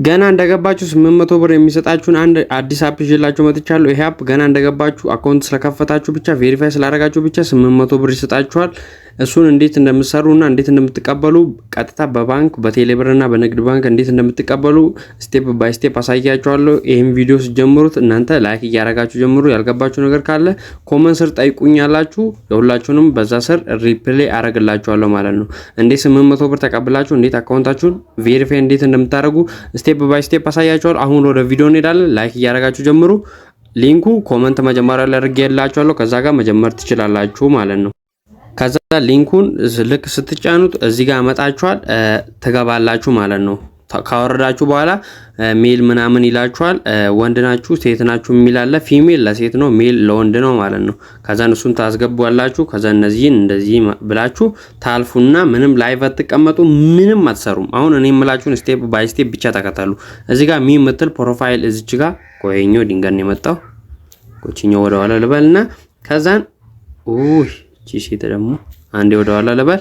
ገና እንደገባችሁ 800 ብር የሚሰጣችሁን አንድ አዲስ አፕ ይዤላችሁ መጥቻለሁ። ይሄ አፕ ገና እንደገባችሁ አካውንት ስለከፈታችሁ ብቻ ቬሪፋይ ስላደረጋችሁ ብቻ 800 ብር ይሰጣችኋል። እሱን እንዴት እንደምትሰሩና እንዴት እንደምትቀበሉ ቀጥታ በባንክ በቴሌብርና በንግድ ባንክ እንዴት እንደምትቀበሉ ስቴፕ ባይ ስቴፕ አሳያችኋለሁ። ይሄን ቪዲዮ ስትጀምሩት እናንተ ላይክ እያደረጋችሁ ጀምሩ። ያልገባችሁ ነገር ካለ ኮመንት ስር ጠይቁኛላችሁ። የሁላችሁንም በዛ ስር ሪፕሌይ አረግላችኋለሁ ማለት ነው። እንዴት 800 ብር ተቀብላችሁ እንዴት አካውንታችሁን ቬሪፋይ እንዴት እንደምታደርጉ ስቴፕ ባይ ስቴፕ አሳያችኋለሁ። አሁን ወደ ቪዲዮ እንሄዳለን። ላይክ እያደረጋችሁ ጀምሩ። ሊንኩ ኮመንት መጀመሪያ ላይ አድርጌላችኋለሁ። ከዛ ጋር መጀመር ትችላላችሁ ማለት ነው። ከዛ ሊንኩን ልክ ስትጫኑት እዚህ ጋር አመጣችኋል ትገባላችሁ ማለት ነው። ካወረዳችሁ በኋላ ሜል ምናምን ይላችኋል። ወንድ ናችሁ ሴት ናችሁ የሚል አለ። ፊሜል ለሴት ነው፣ ሜል ለወንድ ነው ማለት ነው። ከዛ እሱን ታስገቡላችሁ። ከዛ እነዚህን እንደዚህ ብላችሁ ታልፉና ምንም ላይቭ አትቀመጡ፣ ምንም አትሰሩም። አሁን እኔ የምላችሁን ስቴፕ ባይ ስቴፕ ብቻ ተከተሉ። እዚህ ጋር ሚ የምትል ፕሮፋይል እዚች ጋር ቆየኛው ድንገት ነው የመጣው። ኮቺኛው ወደ ኋላ ልበልና ከዛን ቺ ደግሞ አንዴ ወደ ኋላ ልበል።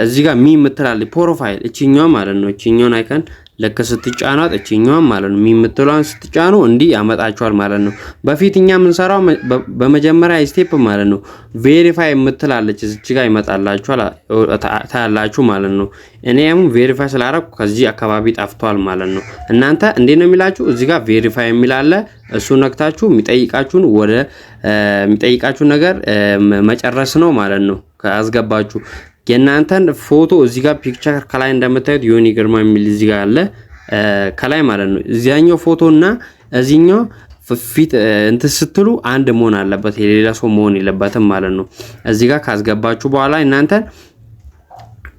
እዚህ ጋር ሚ የምትላለች ፕሮፋይል እቺኛው ማለት ነው። እቺኛውን አይከን ለከ ስትጫኗት እቺኛው ማለት ነው። ሚ የምትሏን ስትጫኑ እንዲህ ያመጣችኋል ማለት ነው። በፊትኛ ምን ሰራው በመጀመሪያ ስቴፕ ማለት ነው ቬሪፋይ የምትላለች እዚህ ጋር ይመጣላችኋል ታያላችሁ ማለት ነው። እኔም ቬሪፋይ ስላደረኩ ከዚህ አካባቢ ጠፍቷል ማለት ነው። እናንተ እንዴት ነው የሚላችሁ? እዚህ ጋር ቬሪፋይ የሚላለ እሱ ነክታችሁ የሚጠይቃችሁን ወደ የሚጠይቃችሁ ነገር መጨረስ ነው ማለት ነው። ካስገባችሁ የናንተን ፎቶ እዚህ ጋር ፒክቸር ከላይ እንደምታዩት ዮኒ ግርማ የሚል እዚህ ጋር አለ ከላይ ማለት ነው። እዚያኛው ፎቶና እዚህኛው ፊት እንት ስትሉ አንድ መሆን አለበት፣ የሌላ ሰው መሆን የለበትም ማለት ነው። እዚህ ጋር ካስገባችሁ በኋላ እናንተ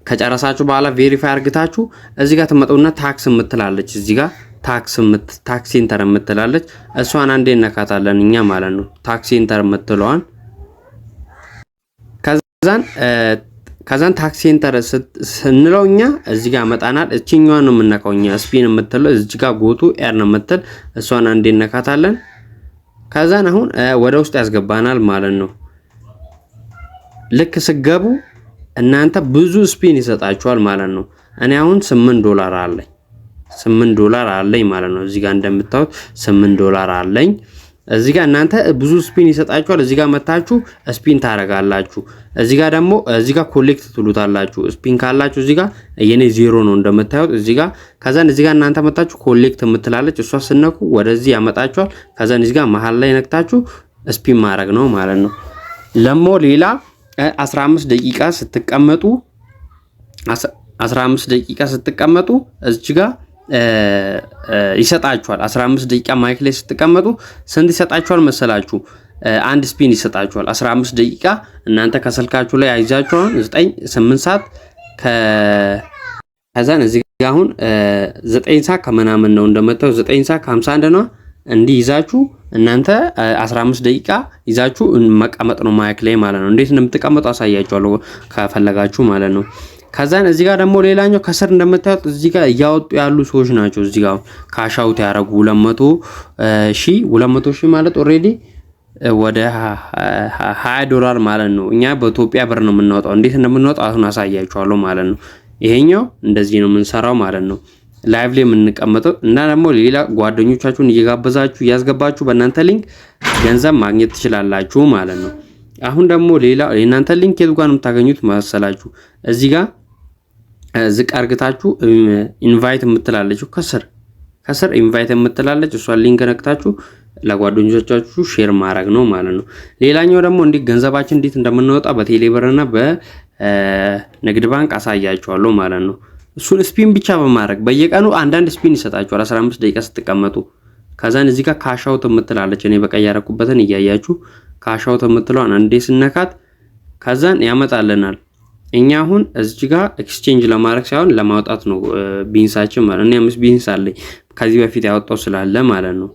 ከጨረሳችሁ በኋላ ቬሪፋይ አርግታችሁ እዚህ ጋር ተመጡና ታክስ የምትላለች እዚህ ጋር ታክስ ሴንተር የምትላለች እሷን አንዴ ነካታለን እኛ ማለት ነው። ታክስ ሴንተር የምትለዋን ከዛን ታክስ ሴንተር ስንለው እኛ እዚህ ጋር መጣናል። እቺኛዋን ነው የምንነካው እኛ ስፒን የምትለው እዚህ ጋር ጎቱ ኤር ነው የምትል እሷን አንዴ ነካታለን። ከዛን አሁን ወደ ውስጥ ያስገባናል ማለት ነው። ልክ ስገቡ እናንተ ብዙ ስፒን ይሰጣችኋል ማለት ነው። እኔ አሁን $8 አለኝ $8 አለኝ ማለት ነው። እዚህ ጋር እንደምታዩት $8 አለኝ። እዚህ ጋር እናንተ ብዙ ስፒን ይሰጣችኋል። እዚህ ጋር መታችሁ ስፒን ታረጋላችሁ። እዚህ ጋር ደግሞ እዚህ ጋር ኮሌክት ትሉታላችሁ። ስፒን ካላችሁ እዚህ ጋር የኔ 0 ነው እንደምታዩት እዚህ ጋር። ከዛን እዚህ ጋር እናንተ መታችሁ ኮሌክት የምትላለች እሷ ስነኩ ወደዚህ ያመጣችኋል። ከዛን እዚህ ጋር መሃል ላይ ነክታችሁ ስፒን ማድረግ ነው ማለት ነው። ለሞ ሌላ 15 ደቂቃ ስትቀመጡ 15 ደቂቃ ስትቀመጡ እዚህ ጋር ይሰጣችኋል። 15 ደቂቃ ማይክ ላይ ስትቀመጡ ስንት ይሰጣችኋል መሰላችሁ? አንድ ስፒን ይሰጣችኋል። 15 ደቂቃ እናንተ ከስልካችሁ ላይ አይዛችሁ 8 ሰዓት ከዛን እዚህ ጋር አሁን 9 ሰዓት ከምናምን ነው እንደመጣው 9 ሰዓት ከ51 ነው። እንዲህ ይዛችሁ እናንተ 15 ደቂቃ ይዛችሁ መቀመጥ ነው ማይክ ላይ ማለት ነው። እንዴት እንደምትቀመጡ አሳያችኋለሁ ከፈለጋችሁ ማለት ነው። ከዛን እዚህ ጋር ደግሞ ሌላኛው ከስር እንደምታዩት እዚህ ጋር ያወጡ ያሉ ሰዎች ናቸው። እዚህ ጋር ካሻውት ያረጉ 200 ሺህ ማለት ኦሬዲ ወደ $20 ማለት ነው። እኛ በኢትዮጵያ ብር ነው የምናወጣው። እንዴት እንደምናወጣው አሁን አሳያችኋለሁ ማለት ነው። ይሄኛው እንደዚህ ነው የምንሰራው ማለት ነው። ላይቭ ላይ የምንቀመጠው እና ደግሞ ሌላ ጓደኞቻችሁን እየጋበዛችሁ እያስገባችሁ በእናንተ ሊንክ ገንዘብ ማግኘት ትችላላችሁ ማለት ነው። አሁን ደግሞ ሌላ የእናንተ ሊንክ የት ጋር ነው የምታገኙት መሰላችሁ? እዚህ ጋር ዝቅ አርግታችሁ ኢንቫይት የምትላለች ከስር ኢንቫይት የምትላለች እሷን ሊንክ ነክታችሁ ለጓደኞቻችሁ ሼር ማድረግ ነው ማለት ነው። ሌላኛው ደግሞ እንዴት ገንዘባችን እንዴት እንደምናወጣ በቴሌብርና በንግድ ባንክ አሳያችኋለሁ ማለት ነው። እሱን ስፒን ብቻ በማድረግ በየቀኑ አንዳንድ ስፒን ይሰጣችኋል 15 ደቂቃ ስትቀመጡ። ከዛን እዚህ ጋር ካሻውት የምትላለች እኔ በቃ ያረኩበትን እያያችሁ ካሻውት የምትለዋን አንዴ ስነካት ከዛን ያመጣልናል። እኛ አሁን እዚህ ጋር ኤክስቼንጅ ለማድረግ ሳይሆን ለማውጣት ነው ቢንሳችን ማለት ነው። 5 ቢንስ አለኝ ከዚህ በፊት ያወጣው ስላለ ማለት ነው።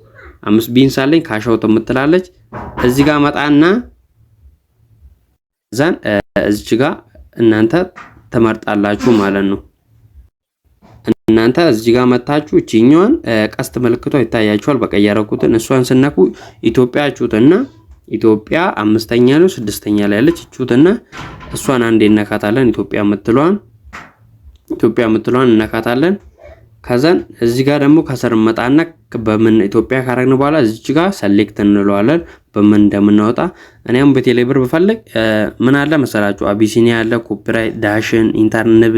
5 ቢንስ አለኝ ካሻውት የምትላለች እዚህ ጋር መጣና ከዛን እዚህ ጋር እናንተ ተመርጣላችሁ ማለት ነው። እናንተ እዚህ ጋር መታችሁ እቺኛዋን ቀስት ምልክቷ ይታያችኋል። በቃ ያረኩትን እሷን ስነኩ ኢትዮጵያ አችሁትና ኢትዮጵያ 5ኛ ነው 6ኛ ላይ ያለች እችሁትና እሷን አንዴ እናካታለን። ኢትዮጵያ የምትሏን እነካታለን። ከዛን እዚህ ጋር ደግሞ ከስር መጣና በምን ኢትዮጵያ ካረግን በኋላ እዚች ጋር ሰሌክት እንለዋለን በምን እንደምናወጣ። እኔም በቴሌብር ብፈልግ ምን አለ መሰላችሁ አቢሲኒያ አለ፣ ኮፒራይት፣ ዳሽን፣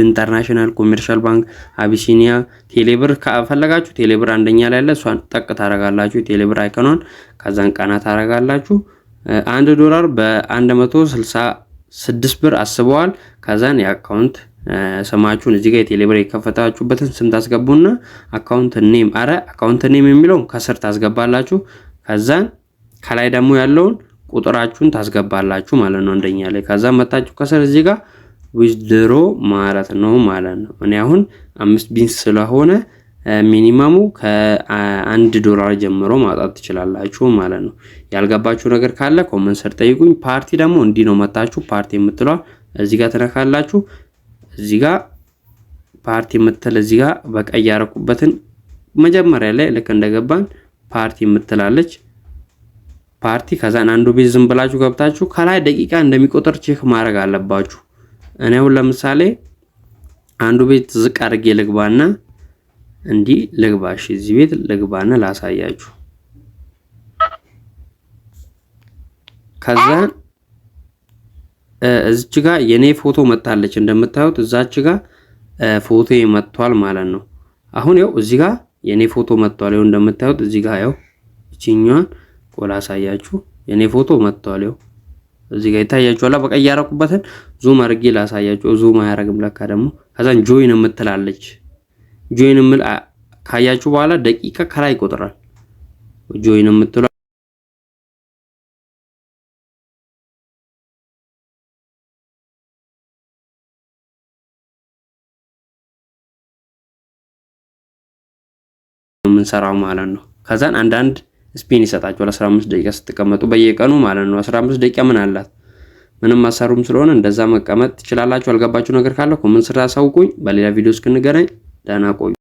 ኢንተርናሽናል ኮሜርሻል ባንክ፣ አቢሲኒያ፣ ቴሌብር ከፈለጋችሁ ቴሌብር አንደኛ ላይ አለ። እሷን ጠቅ ታረጋላችሁ ቴሌብር አይከኗን። ከዛን ቀና ታረጋላችሁ። $1 በ166 ብር አስበዋል። ከዛን የአካውንት ስማችሁን እዚህ ጋር የቴሌብር የከፈታችሁበትን ስም ታስገቡና አካውንት ኔም የሚለውን ከስር ታስገባላችሁ። ከዛን ከላይ ደግሞ ያለውን ቁጥራችሁን ታስገባላችሁ ማለት ነው አንደኛ ላይ። ከዛን መጣችሁ ከስር እዚህ ጋር ዊዝድሮ ማለት ነው። እኔ አሁን 5 ቢንስ ስለሆነ ሚኒመሙ $1 ጀምሮ ማውጣት ትችላላችሁ ማለት ነው። ያልገባችሁ ነገር ካለ ኮሜንት ስር ጠይቁኝ። ፓርቲ ደግሞ እንዲህ ነው መጣችሁ ፓርቲ የምትለው እዚህ ጋር ተነካላችሁ። እዚህ ጋር ፓርቲ የምትል እዚህ ጋር በቀይ ያረኩበትን መጀመሪያ ላይ ልክ እንደገባን ፓርቲ የምትላለች ፓርቲ። ከዛን አንዱ ቤት ዝም ብላችሁ ገብታችሁ ከላይ ደቂቃ እንደሚቆጥር ቼክ ማድረግ አለባችሁ። እኔ አሁን ለምሳሌ አንዱ ቤት ዝቅ አድርጌ ልግባና እንዲህ ልግባሽ እዚህ ቤት ልግባና ላሳያችሁ። ከዛን እዚች ጋር የኔ ፎቶ መጣለች እንደምታዩት እዛች ጋር ፎቶ መጥቷል ማለት ነው። አሁን ያው እዚህ ጋር የኔ ፎቶ መጥቷል። ያው እንደምታዩት እዚህ ጋር ያው እቺኛዋን ቆላ አሳያችሁ የኔ ፎቶ መጥቷል። ያው እዚህ ጋር ይታያችኋል። በቃ ያረኩበትን ዙም አድርጌ ላሳያችሁ። ዙም አያረግም ለካ ደግሞ። ከዛን ጆይን የምትላለች ጆይን ካያችሁ በኋላ ደቂቃ ከላይ ይቆጥራል። ጆይን የምትለው የምንሰራው ማለት ነው። ከዛን አንዳንድ ስፒን ይሰጣችኋል 15 ደቂቃ ስትቀመጡ በየቀኑ ማለት ነው። 15 ደቂቃ ምን አላት ምንም ማሰሩም ስለሆነ እንደዛ መቀመጥ ትችላላችሁ። አልገባችሁ ነገር ካለ ኮሜንት ስር አሳውቁኝ። በሌላ ቪዲዮ እስክንገናኝ ደህና ቆዩ።